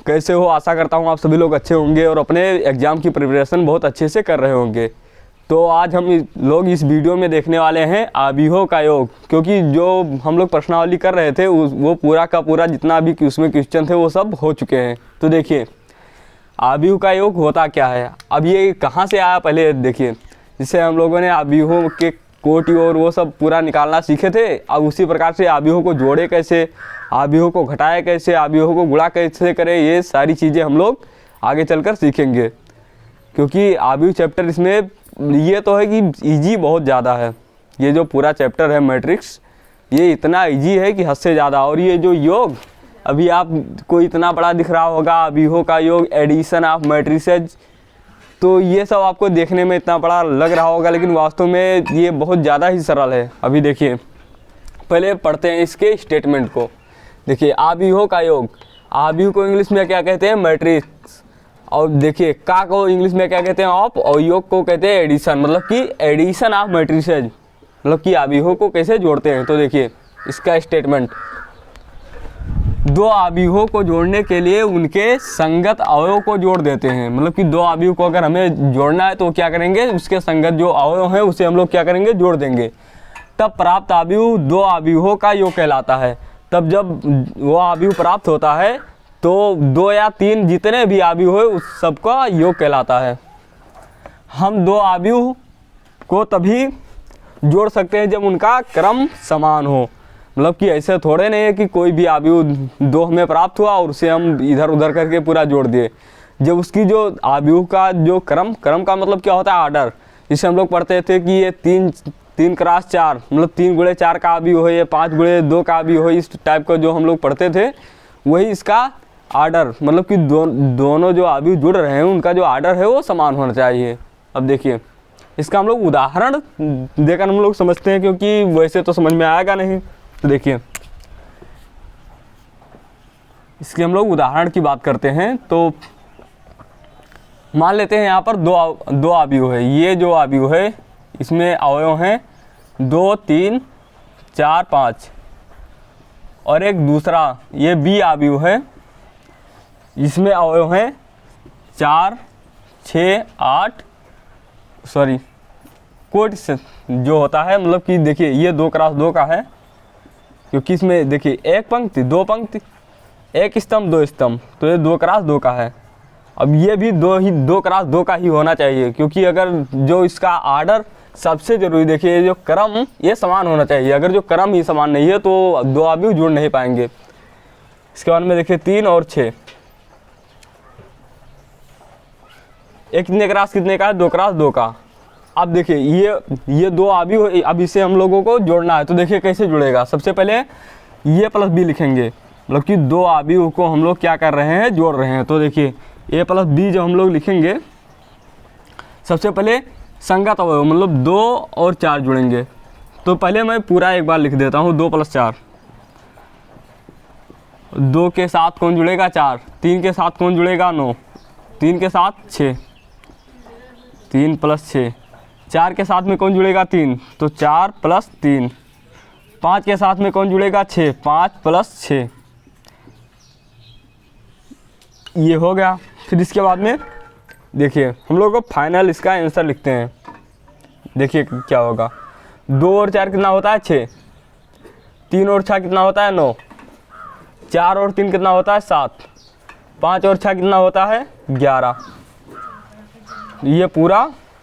कैसे हो? आशा करता हूँ आप सभी लोग अच्छे होंगे और अपने एग्ज़ाम की प्रिपरेशन बहुत अच्छे से कर रहे होंगे। तो आज हम लोग इस वीडियो में देखने वाले हैं आव्यूहों का योग, क्योंकि जो हम लोग प्रश्नावली कर रहे थे वो पूरा का पूरा जितना भी उसमें क्वेश्चन थे वो सब हो चुके हैं। तो देखिए आव्यूह का योग होता क्या है, अब ये कहाँ से आया पहले देखिए। जिससे हम लोगों ने आव्यूहों के कोटि और वो सब पूरा निकालना सीखे थे, अब उसी प्रकार से आव्यूहों को जोड़े कैसे, आव्यूहों को घटाए कैसे, आव्यूहों को गुणा कैसे करें, ये सारी चीज़ें हम लोग आगे चलकर सीखेंगे। क्योंकि आव्यूह चैप्टर इसमें ये तो है कि इजी बहुत ज़्यादा है। ये जो पूरा चैप्टर है मैट्रिक्स, ये इतना इजी है कि हद से ज़्यादा। और ये जो योग अभी आपको इतना बड़ा दिख रहा होगा, आव्यूहों का योग, एडिशन ऑफ मैट्रिसेज, तो ये सब आपको देखने में इतना बड़ा लग रहा होगा, लेकिन वास्तव में ये बहुत ज़्यादा ही सरल है। अभी देखिए पहले पढ़ते हैं इसके स्टेटमेंट को। देखिए आव्यूहों का योग, आव्यूह को इंग्लिश में क्या कहते हैं? मैट्रिक्स। और देखिए का को इंग्लिश में क्या कहते हैं? ऑफ। और योग को कहते हैं एडिशन, मतलब कि एडिशन ऑफ मैट्रिसेज, मतलब कि आव्यूहों को कैसे जोड़ते हैं। तो देखिए इसका स्टेटमेंट, दो आव्यूहों को जोड़ने के लिए उनके संगत अवयव को जोड़ देते हैं। मतलब कि दो आव्यूह को अगर हमें जोड़ना है तो क्या करेंगे, उसके संगत जो अवयव है उसे हम लोग क्या करेंगे, जोड़ देंगे। तब प्राप्त आव्यूह दो आव्यूहों का योग कहलाता है। तब जब वो आव्यूह प्राप्त होता है तो दो या तीन जितने भी आव्यूह है उस सबका योग कहलाता है। हम दो आव्यूह को तभी जोड़ सकते हैं जब उनका क्रम समान हो। मतलब कि ऐसे थोड़े नहीं है कि कोई भी आव्यूह दो हमें प्राप्त हुआ और उसे हम इधर उधर करके पूरा जोड़ दिए। जब उसकी जो आव्यूह का जो क्रम का मतलब क्या होता है? आर्डर। जिसे हम लोग पढ़ते थे कि ये तीन क्रॉस चार, मतलब 3 गुणे 4 का आव्यूह है, ये 5 गुणे 2 का आव्यूह है, इस टाइप का जो हम लोग पढ़ते थे वही इसका आर्डर। मतलब कि दोनों जो आव्यूह जुड़ रहे हैं उनका जो आर्डर है वो समान होना चाहिए। अब देखिए इसका हम लोग उदाहरण देकर हम लोग समझते हैं, क्योंकि वैसे तो समझ में आएगा नहीं। तो देखिए इसके हम लोग उदाहरण की बात करते हैं। तो मान लेते हैं यहाँ पर दो आव्यूह है। ये जो आव्यूह है इसमें अवयव हैं 2, 3, 4, 5 और एक दूसरा ये बी आव्यूह है, इसमें अवयव हैं 4, 6, 8 कोटि से जो होता है। मतलब कि देखिए ये 2 क्रॉस 2 का है, क्योंकि इसमें देखिए एक पंक्ति 2 पंक्ति, एक स्तंभ 2 स्तंभ, तो ये 2 क्रॉस 2 का है। अब ये भी 2 क्रॉस 2 का ही होना चाहिए, क्योंकि अगर जो इसका आर्डर सबसे जरूरी, देखिए जो क्रम ये समान होना चाहिए। अगर जो क्रम ही समान नहीं है तो दो आव्यूह जुड़ नहीं पाएंगे। इसके बाद में देखिए 3 और 6, एक कितने क्रॉस कितने का है? 2 क्रॉस 2 का। अब देखिए ये दो आव्यूह, अब इसे हम लोगों को जोड़ना है। तो देखिए कैसे जुड़ेगा। सबसे पहले ये प्लस बी लिखेंगे, मतलब कि दो आव्यूह को हम लोग क्या कर रहे हैं, जोड़ रहे हैं। तो देखिए ए प्लस बी जब हम लोग लिखेंगे, सबसे पहले संगत अवयव मतलब 2 और 4 जुड़ेंगे। तो पहले मैं पूरा एक बार लिख देता हूँ, 2 + 4, 2 के साथ कौन जुड़ेगा? 4, 3 के साथ कौन जुड़ेगा? 9, 3 के साथ 6, 3 + 6, 4 के साथ में कौन जुड़ेगा? 3, तो 4 + 3, 5 के साथ में कौन जुड़ेगा? 6, 5 + 6, ये हो गया। फिर इसके बाद में देखिए हम लोग को फाइनल इसका आंसर लिखते हैं। देखिए क्या होगा, 2 और 4 कितना होता है? 6, 3 और 6 कितना होता है? 9, 4 और 3 कितना होता है? 7, 5 और 6 कितना होता है? 11। ये पूरा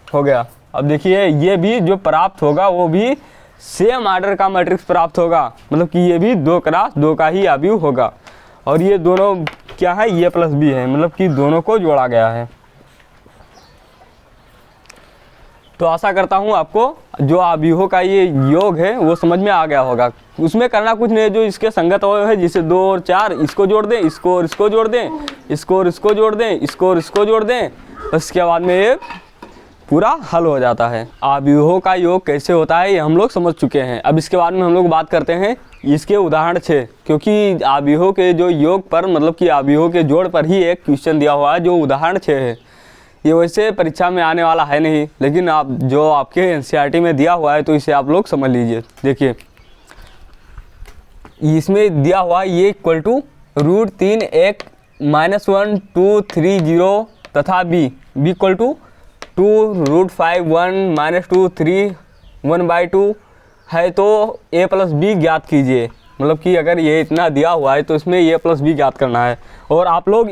हो गया। अब देखिए ये भी जो प्राप्त होगा वो भी सेम आर्डर का मैट्रिक्स प्राप्त होगा, मतलब कि ये भी 2 क्रॉस 2 का ही आव्यूह होगा। और ये दोनों क्या है? ये प्लस बी है, मतलब कि दोनों को जोड़ा गया है। तो आशा करता हूँ आपको जो आव्यूहों का ये योग है वो समझ में आ गया होगा। उसमें करना कुछ नहीं है, जो इसके संगत अवयव है जिसे 2 और 4 इसको जोड़ दें, इसको और इसको जोड़ दें, इसको और इसको जोड़ दें, इसको और इसको जोड़ दें, उसके बाद में ये पूरा हल हो जाता है। आव्यूहों का योग कैसे होता है ये हम लोग समझ चुके हैं। अब इसके बाद में हम लोग बात करते हैं इसके उदाहरण 6, क्योंकि आव्यूहों के जो योग पर मतलब कि आव्यूहों के जोड़ पर ही एक क्वेश्चन दिया हुआ है जो उदाहरण 6 है। ये वैसे परीक्षा में आने वाला है नहीं, लेकिन आप जो आपके एनसीईआरटी में दिया हुआ है तो इसे आप लोग समझ लीजिए। देखिए इसमें दिया हुआ ये इक्वल टू √3 एक -1 2 3 0 तथा b इक्वल टू 2√5 1 -2 3 1/2 है, तो a प्लस बी ज्ञात कीजिए। मतलब कि अगर ये इतना दिया हुआ है तो इसमें a प्लस बी ज्ञात करना है। और आप लोग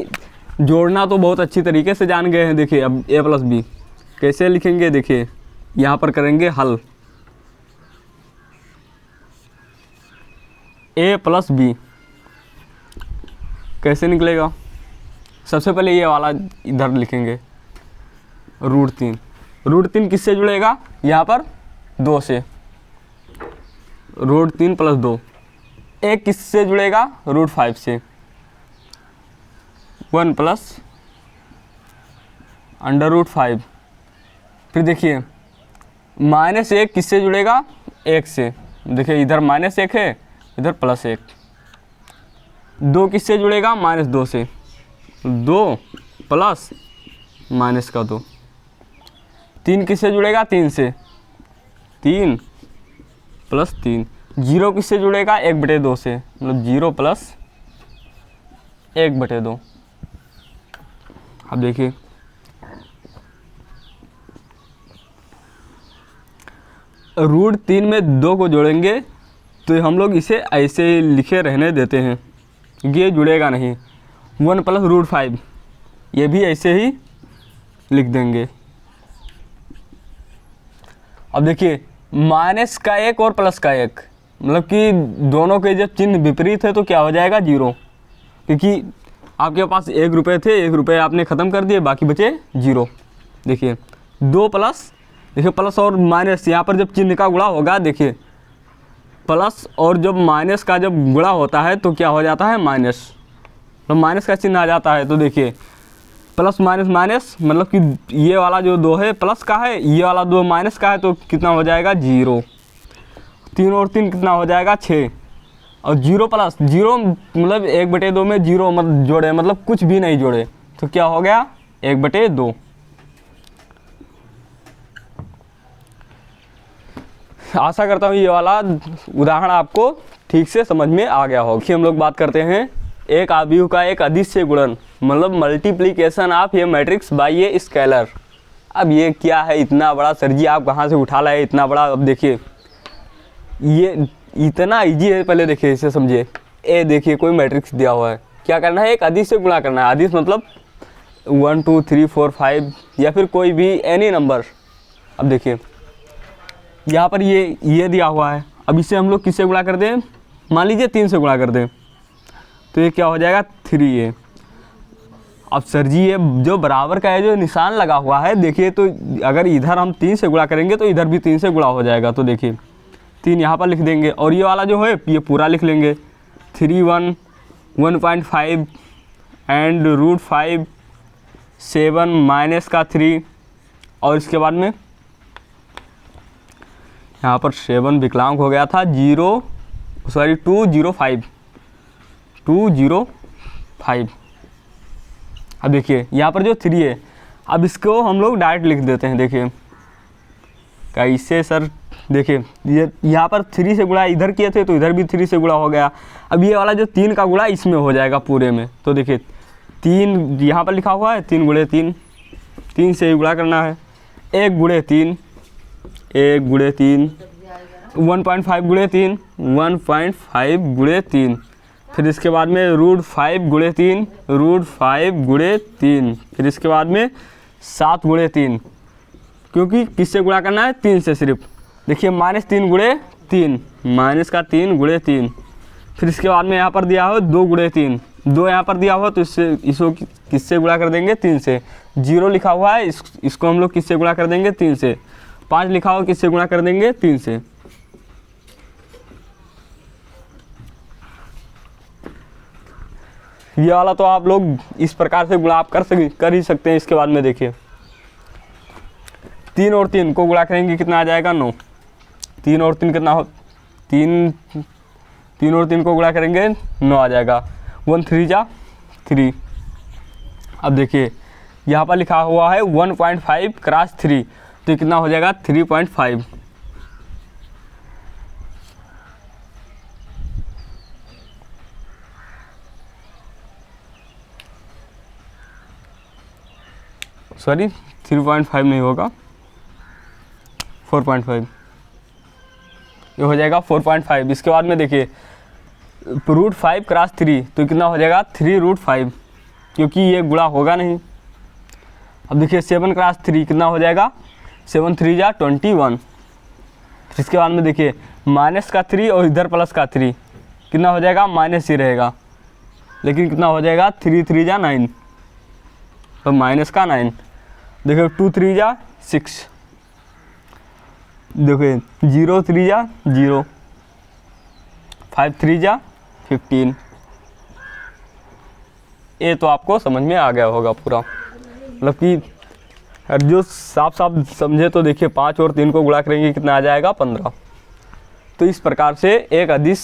जोड़ना तो बहुत अच्छी तरीके से जान गए हैं। देखिए अब a प्लस बी कैसे लिखेंगे, देखिए यहाँ पर करेंगे हल। a प्लस बी कैसे निकलेगा, सबसे पहले ये वाला इधर लिखेंगे √3। √3 किससे जुड़ेगा, यहाँ पर 2 से, √3 + 2। एक किससे जुड़ेगा, √5 से, 1 + √5। फिर देखिए -1 किससे जुड़ेगा, 1 से। देखिए इधर -1 है, इधर +1। 2 किससे जुड़ेगा, -2 से, 2 + -2। 3 किससे जुड़ेगा, 3 से, 3 + 3। 0 किससे जुड़ेगा, 1/2 से, मतलब 0 + 1/2। अब देखिए √3 में 2 को जोड़ेंगे तो हम लोग इसे ऐसे लिखे रहने देते हैं, ये जुड़ेगा नहीं। 1 + √5 ये भी ऐसे ही लिख देंगे। अब देखिए माइनस का 1 और प्लस का 1, मतलब कि दोनों के जब चिन्ह विपरीत है तो क्या हो जाएगा, 0। क्योंकि आपके पास 1 रुपये थे, 1 रुपये आपने ख़त्म कर दिए, बाकी बचे 0। देखिए 2 प्लस, देखिए प्लस और माइनस, यहाँ पर जब चिन्ह का गुणा होगा, देखिए प्लस और जब माइनस का जब गुणा होता है तो क्या हो जाता है, माइनस, तो माइनस का चिन्ह आ जाता है। तो देखिए प्लस माइनस माइनस, मतलब कि ये वाला जो 2 है प्लस का है, ये वाला 2 माइनस का है, तो कितना हो जाएगा, 0। 3 और 3 कितना हो जाएगा, 6। और 0 + 0 मतलब 1/2 में 0 मत जोड़े, मतलब कुछ भी नहीं जोड़े, तो क्या हो गया, 1/2। आशा करता हूँ ये वाला उदाहरण आपको ठीक से समझ में आ गया होगा। हम लोग बात करते हैं एक आव्यूह का एक अदिश से गुणन, मतलब multiplication of A matrix bye a scalar. अब ये क्या है इतना बड़ा, सर जी आप कहाँ से उठा लाए इतना बड़ा। अब देखिए ये इतना इजी है, पहले देखिए इसे समझिए। ए देखिए कोई मैट्रिक्स दिया हुआ है, क्या करना है, एक अदिश से गुणा करना है। अदिश मतलब 1 2 3 4 5 या फिर कोई भी एनी नंबर। अब देखिए यहाँ पर ये दिया हुआ है, अब इसे हम लोग किससे गुणा कर दें, मान लीजिए 3 से गुणा कर दें, तो ये क्या हो जाएगा, 3a। अब सर जी ये जो बराबर का है जो निशान लगा हुआ है, देखिए तो अगर इधर हम 3 से गुणा करेंगे तो इधर भी 3 से गुणा हो जाएगा। तो देखिए 3 यहाँ पर लिख देंगे और ये वाला जो है ये पूरा लिख लेंगे, 3 1 1.5 एंड √5 7 माइनस का 3। और इसके बाद में यहाँ पर 7 विकलांग हो गया था, 205। अब देखिए यहाँ पर जो 3 है, अब इसको हम लोग डायरेक्ट लिख देते हैं। देखिए कैसे सर, देखिए ये यहाँ पर 3 से गुणा इधर किए थे तो इधर भी 3 से गुणा हो गया। अब ये वाला जो 3 का गुणा इसमें हो जाएगा पूरे में। तो देखिए 3 यहाँ पर लिखा हुआ है, 3 × 3, 3 से ही गुणा करना है। 1 × 3, 1 × 3, 1.5 × 3, 1.5 × 3। फिर इसके बाद में √5 × 3, √5 × 3। फिर इसके बाद में 7 × 3, क्योंकि किससे गुणा करना है, 3 से सिर्फ। देखिए -3 × 3, माइनस का 3 × 3। फिर इसके बाद में यहाँ पर दिया हो 2 × 3, 2 यहाँ पर दिया हो तो इसको किससे गुणा कर देंगे, 3 से। 0 लिखा हुआ है, इसको हम लोग किससे गुणा कर देंगे, 3 से। 5 लिखा हो किससे गुणा कर देंगे, 3 से। ये वाला तो आप लोग इस प्रकार से गुणा आप कर ही सकते हैं। इसके बाद में देखिए 3 और 3 को गुणा करेंगे, कितना आ जाएगा, 9। 3 और 3 कितना हो, 3 और 3 को गुणा करेंगे 9 आ जाएगा। 1 3 जा 3। अब देखिए यहाँ पर लिखा हुआ है 1.5 × 3, तो कितना हो जाएगा, 3.5। सॉरी 3.5 नहीं होगा, 4.5, ये हो जाएगा 4.5। इसके बाद में देखिए √5 क्रॉस 3 तो कितना हो जाएगा 3√5, क्योंकि ये गुणा होगा नहीं। अब देखिए 7 क्रॉस 3 कितना हो जाएगा 7 3 जा 21। इसके बाद में देखिए माइनस का 3 और इधर प्लस का 3 कितना हो जाएगा माइनस ही रहेगा, लेकिन कितना हो जाएगा 3 3 जा 9, तो माइनस का 9। देखिए 2 3 जा 6, देखिए 0 3 जा 0, 5 3 जा 15। ये तो आपको समझ में आ गया होगा पूरा, मतलब कि जो साफ साफ समझे तो देखिए 5 और 3 को गुणा करेंगे कितना आ जाएगा 15। तो इस प्रकार से एक अदिश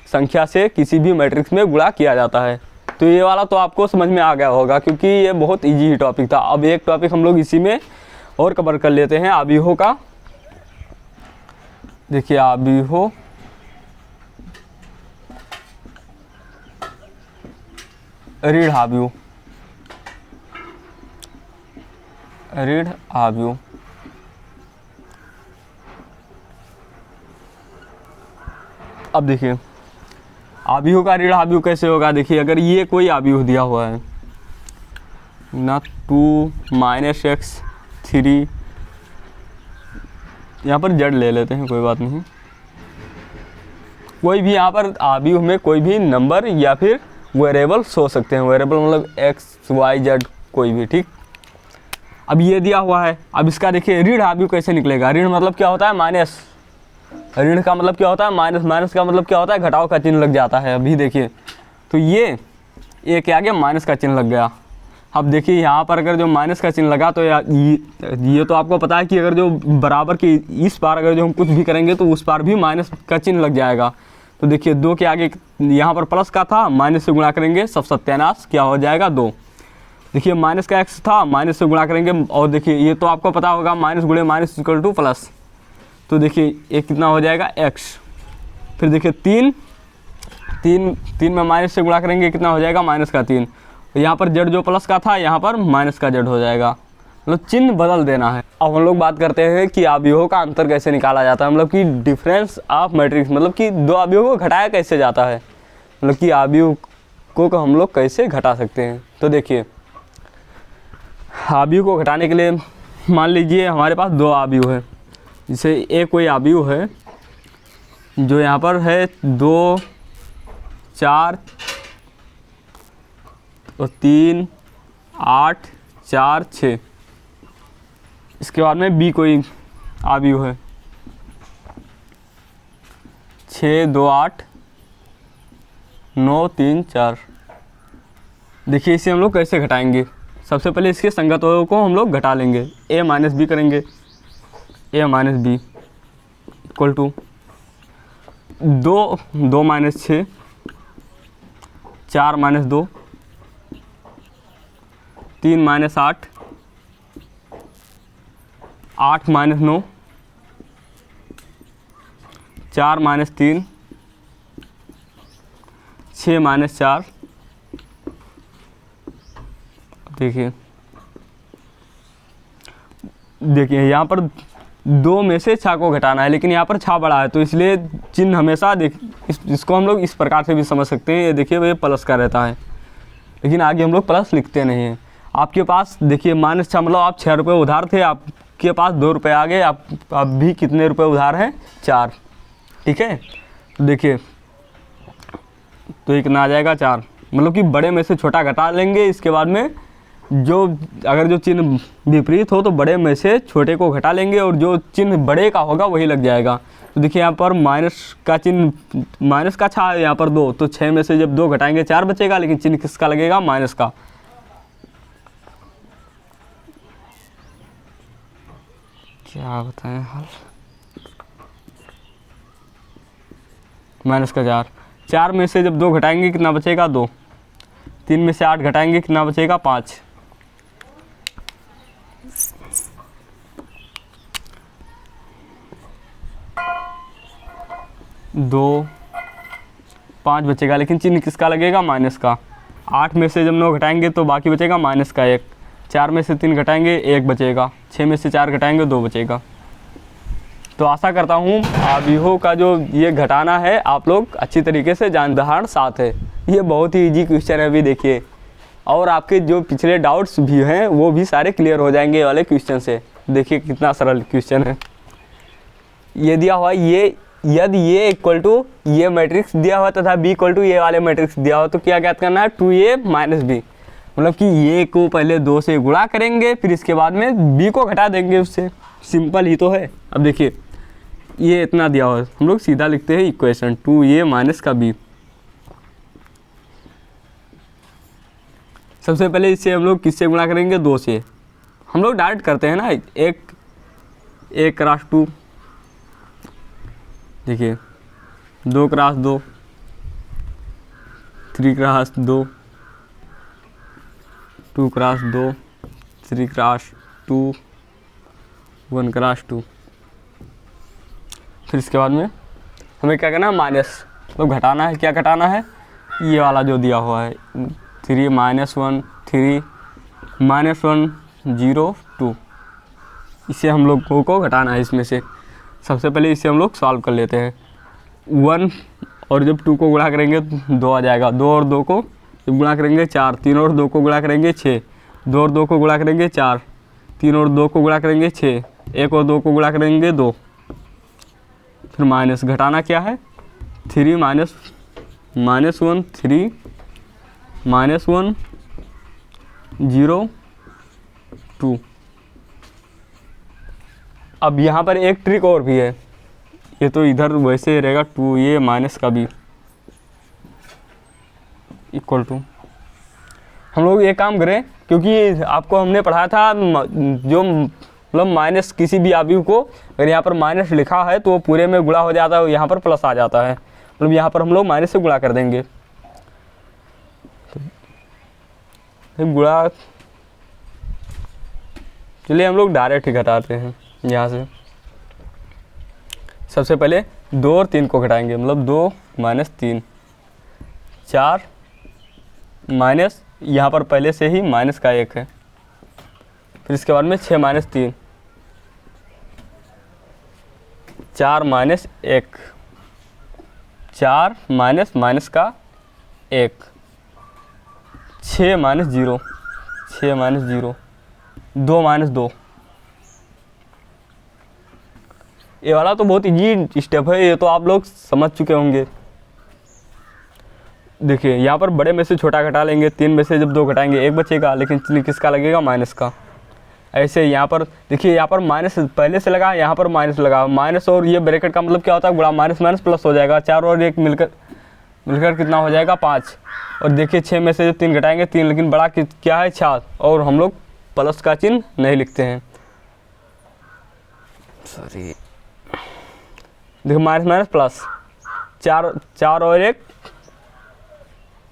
संख्या से किसी भी मैट्रिक्स में गुणा किया जाता है। तो ये वाला तो आपको समझ में आ गया होगा, क्योंकि ये बहुत इजी टॉपिक था। अब एक टॉपिक हम लोग इसी में और कवर कर लेते हैं, आव्यूहों का। देखिए आव्यूह, ऋण आव्यूह, ऋण आव्यूह। अब देखिए आव्यूह का ऋण आव्यूह कैसे होगा। देखिए अगर ये कोई आव्यूह दिया हुआ है ना 2 -x 3, यहाँ पर जड़ ले लेते हैं, कोई बात नहीं। कोई भी यहाँ पर आव्यूह में कोई भी नंबर या फिर वेरिएबल्स हो सकते हैं। वेरिएबल मतलब x y z कोई भी, ठीक। अब ये दिया हुआ है, अब इसका देखिए ऋण आव्यूह कैसे निकलेगा। ऋण मतलब क्या होता है माइनस, ऋण का मतलब क्या होता है माइनस, माइनस का मतलब क्या होता है घटाव का चिन्ह लग जाता है। अभी देखिए तो ये क्या आ गया माइनस का चिन्ह लग गया। अब देखिए यहाँ पर अगर जो माइनस का चिन्ह लगा तो ये तो आपको पता है कि अगर जो बराबर की इस पार अगर जो हम कुछ भी करेंगे तो उस पार भी माइनस का चिन्ह लग जाएगा। तो देखिए 2 के आगे यहाँ पर प्लस का था, माइनस से गुणा करेंगे, सब सत्यानाश क्या हो जाएगा 2। देखिए माइनस का x था, माइनस से गुणा करेंगे, और देखिए ये तो आपको पता होगा माइनस गुणे माइनस इक्वल टू प्लस। तो देखिए ये कितना हो जाएगा x। फिर देखिए 3 में माइनस से गुणा करेंगे कितना हो जाएगा माइनस का 3। यहाँ पर z जो प्लस का था यहाँ पर माइनस का z हो जाएगा, मतलब चिन्ह बदल देना है। अब हम लोग बात करते हैं कि आव्यूहों का अंतर कैसे निकाला जाता है, मतलब कि डिफरेंस ऑफ मैट्रिक्स, मतलब कि दो आव्यूहों को घटाया कैसे जाता है, मतलब कि आव्यूह को हम लोग कैसे घटा सकते हैं। तो देखिए आव्यूह को घटाने के लिए मान लीजिए हमारे पास 2 आव्यूह है। जैसे एक कोई आव्यूह है जो यहाँ पर है 2 4 और 3 8 4 6। इसके बाद में बी कोई आव्यूह है 6 2 8 9 3 4। देखिए इसे हम लोग कैसे घटाएंगे। सबसे पहले इसके संगतों को हम लोग घटा लेंगे, a माइनस बी करेंगे, a minus B equal to 2 minus 6, 4 minus 2, 3 minus 8, 8 minus 9, 4 minus 3, 6 minus 4। देखिए यहाँ पर 2 में से 6 को घटाना है, लेकिन यहाँ पर 6 बड़ा है तो इसलिए चिन्ह हमेशा इसको हम लोग इस प्रकार से भी समझ सकते हैं। ये देखिए ये प्लस का रहता है, लेकिन आगे हम लोग प्लस लिखते नहीं हैं। आपके पास देखिए -6 मतलब आप 6 रुपये उधार थे, आपके पास 2 रुपये आ गए, आप भी कितने रुपये उधार हैं 4, ठीक है। तो देखिए तो ये कितना आ जाएगा 4, मतलब कि बड़े में से छोटा घटा लेंगे। इसके बाद में अगर जो चिन्ह विपरीत हो तो बड़े में से छोटे को घटा लेंगे और जो चिन्ह बड़े का होगा वही लग जाएगा। तो देखिए यहाँ पर माइनस का चिन्ह, माइनस का 6 यहाँ पर 2, तो 6 में से जब 2 घटाएंगे 4 बचेगा, लेकिन चिन्ह किसका लगेगा माइनस का। क्या बताएं हाल, माइनस का 4 में से जब 2 घटाएंगे कितना बचेगा 2, 3 में से 8 घटाएंगे कितना बचेगा 5, 2 5 बचेगा, लेकिन चिन्ह किसका लगेगा माइनस का। 8 में से जब 9 घटाएंगे तो बाकी बचेगा -1, 4 में से 3 घटाएंगे 1 बचेगा, 6 में से 4 घटाएंगे 2 बचेगा। तो आशा करता हूँ अवयवों का जो ये घटाना है आप लोग अच्छी तरीके से जान। उदाहरण 7 है, ये बहुत ही इजी क्वेश्चन है, अभी देखिए। और आपके जो पिछले डाउट्स भी हैं वो भी सारे क्लियर हो जाएंगे ये वाले क्वेश्चन से। देखिए कितना सरल क्वेश्चन है। ये दिया हुआ ये, यदि ये इक्वल टू ये मैट्रिक्स दिया हुआ तथा बी इक्वल टू ये वाले मैट्रिक्स दिया हुआ, तो क्या ज्ञात करना है? 2a minus B. मतलब कि ये को पहले 2 से गुणा करेंगे, फिर इसके बाद में b को घटा देंगे उससे। सिंपल ही तो है। अब देखिए ये इतना दिया हुआ है, हम लोग सीधा लिखते हैं इक्वेशन 2a माइनस का b। सबसे पहले इससे हम लोग किससे गुणा करेंगे? 2 से। हम लोग डायरेक्ट करते हैं ना, 1 क्रॉस 2, देखिए 2 cross 2, 3 cross 2, 2 cross 2, 3 cross 2, 1 cross 2। फिर इसके बाद में हमें क्या करना है? माइनस, तो घटाना है। क्या घटाना है? ये वाला जो दिया हुआ है 3 -1 3 -1 0 2, इसे हम लोग को घटाना है इसमें से। सबसे पहले इसे हम लोग सॉल्व कर लेते हैं। 1 और जब 2 को गुणा करेंगे 2 आ जाएगा, 2 और 2 को जब गुणा करेंगे 4, 3 और 2 को गुणा करेंगे 6, 2 और 2 को गुणा करेंगे 4, 3 और 2 को गुणा करेंगे 6, 1 और 2 को गुणा करेंगे 2। फिर माइनस, घटाना क्या है? 3 -1 3 -1 0 2। अब यहाँ पर एक ट्रिक और भी है, ये तो इधर वैसे रहेगा 2a माइनस का b इक्वल टू। हम लोग ये काम करें, क्योंकि आपको हमने पढ़ाया था जो मतलब माइनस किसी भी अवयव को अगर यहाँ पर माइनस लिखा है तो वो पूरे में गुणा हो जाता है, यहाँ पर प्लस आ जाता है। मतलब यहाँ पर हम लोग माइनस से गुणा कर देंगे। तो गुणा, चलिए हम लोग डायरेक्ट ही घटाते हैं यहाँ से। सबसे पहले 2 और 3 को घटाएंगे, मतलब 2 - 3, 4 माइनस, यहाँ पर पहले से ही माइनस का 1 है। फिर इसके बाद में 6 - 3, 4 - 1, 4 माइनस का 1, 6 - 0, 6 - 0, 2 - 2। ये वाला तो बहुत इजी स्टेप है, ये तो आप लोग समझ चुके होंगे। देखिए यहाँ पर बड़े में से छोटा घटा लेंगे, 3 में से जब 2 घटाएंगे 1 बचेगा, लेकिन किसका लगेगा? माइनस का। ऐसे यहाँ पर देखिए, यहाँ पर माइनस पहले से लगा, यहाँ पर माइनस लगा। माइनस और ये ब्रैकेट का मतलब क्या होता है? गुणा, माइनस प्लस हो जाएगा। 4 और 1 मिलकर कितना हो जाएगा? 5। और देखिए 6 में से जब 3 घटाएंगे 3, लेकिन बड़ा क्या है? 4, और हम लोग प्लस का चिन्ह नहीं लिखते हैं। सॉरी, देखो माइनस प्लस, 4 और 1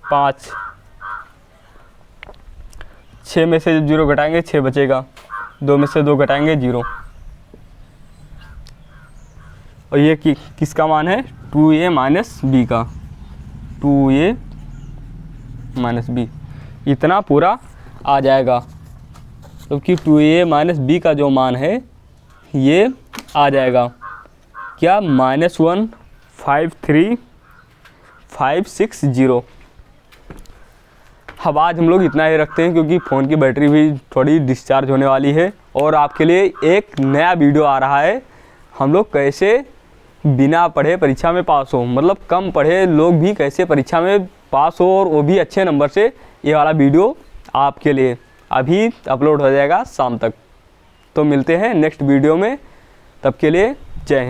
5, 6 में से जब 0 घटाएंगे 6 बचेगा, 2 में से 2 घटाएंगे 0। और ये किसका मान है? 2a माइनस b का, 2a माइनस b, इतना पूरा आ जाएगा। क्योंकि 2a माइनस b का जो मान है ये आ जाएगा क्या? -1 5 3 5 6 0। अब आज हम लोग इतना ही रखते हैं, क्योंकि फ़ोन की बैटरी भी थोड़ी डिस्चार्ज होने वाली है। और आपके लिए एक नया वीडियो आ रहा है, हम लोग कैसे बिना पढ़े परीक्षा में पास हो, मतलब कम पढ़े लोग भी कैसे परीक्षा में पास हो, और वो भी अच्छे नंबर से। ये वाला वीडियो आपके लिए अभी अपलोड हो जाएगा शाम तक। तो मिलते हैं नेक्स्ट वीडियो में, तब के लिए